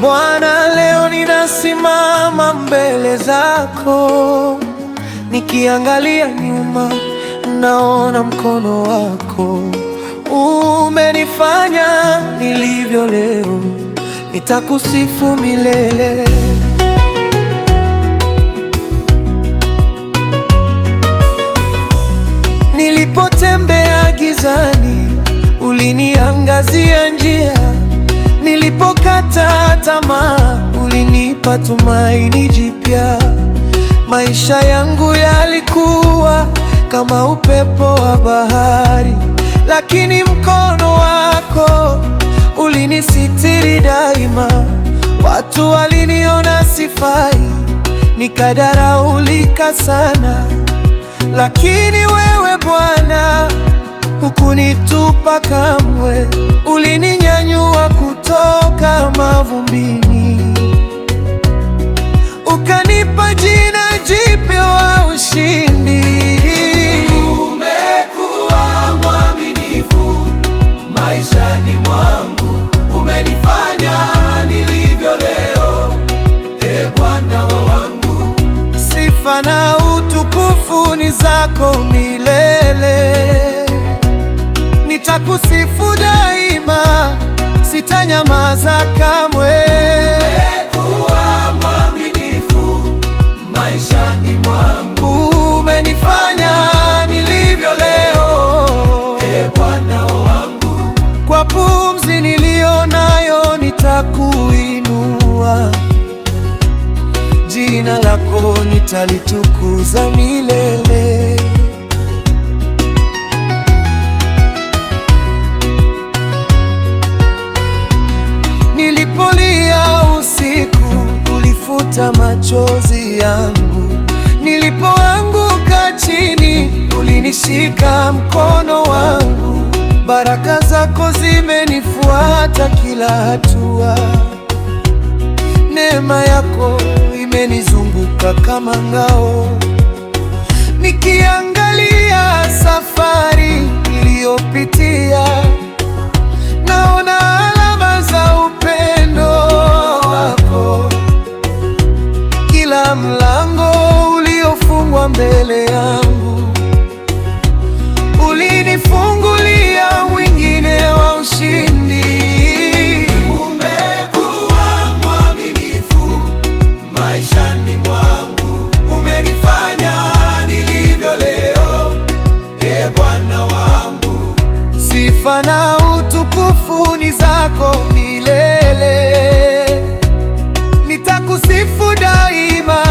Bwana, leo ninasimama mbele zako, nikiangalia nyuma naona mkono wako umenifanya nilivyo leo. Nitakusifu milele. Nilipotembea gizani, uliniangazia njia. Nilipokata tamaa, ulinipa tumaini jipya. Maisha yangu yalikuwa kama upepo wa bahari, lakini mkono wako ulinisitiri daima. Watu waliniona sifai, nikadharaulika sana, lakini wewe Bwana hukunitupa kamwe. Ulininyanyua kutoka mavumbini, ukanipa jina jipya wa ushindi. Umekuwa mwaminifu maishani mwangu, umenifanya nilivyo leo, Bwana wangu. Sifa na utukufu ni zako milele. Nitakusifu daima, sitanyamaza kamwe. Umekuwa mwaminifu maishani mwangu, umenifanya nilivyo leo, Bwana wangu. Kwa pumzi niliyo nayo nitakuinua, jina lako nitalitukuza milele. Nilipolia usiku, ulifuta machozi yangu. Nilipoanguka chini, ulinishika mkono wangu. Baraka zako zimenifuata kila hatua. Neema yako imenizunguka kama ngao. Nikiangalia safari niliyopitia, naona alama za upendo wako. Kila mlango uliofungwa mbele yangu, ulinifungulia mwingine wa ushindi. Umekuwa mwaminifu maishani mwangu, umenifanya nilivyo leo, Bwana wangu. Sifa na utukufu ni zako milele. Nitakusifu daima,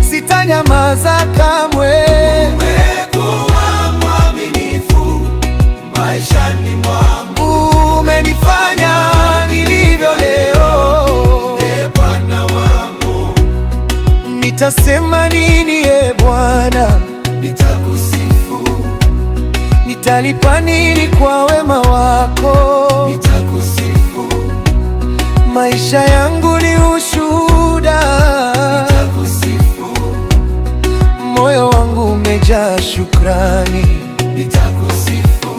sitanyamaza kamwe. Umekuwa mwaminifu maishani mwangu, umenifanya nilivyo leo, Bwana wangu. Nitasema nini Bwana? Nitakusifu. Nitalipa nini kwa wema wako? Nitakusifu. Maisha yangu ni ushuhuda. Nitakusifu. Moyo wangu umejaa shukrani. Nitakusifu.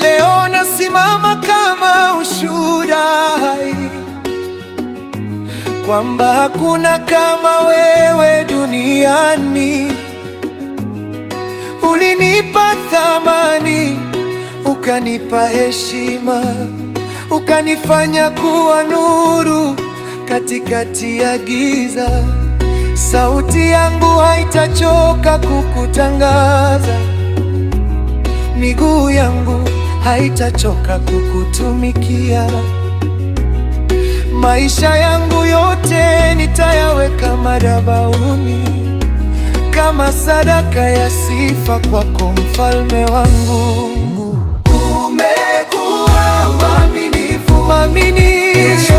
Leo nasimama kama ushuhuda hai, kwamba hakuna kama wewe duniani. Ulinipa thamani, ukanipa heshima, ukanifanya kuwa nuru katikati ya giza. Sauti yangu haitachoka kukutangaza, miguu yangu haitachoka kukutumikia. Maisha yangu yote nitayaweka madhabahuni, kama sadaka ya sifa kwako, mfalme wangu. Umekuwa mwaminifu Mwaminifu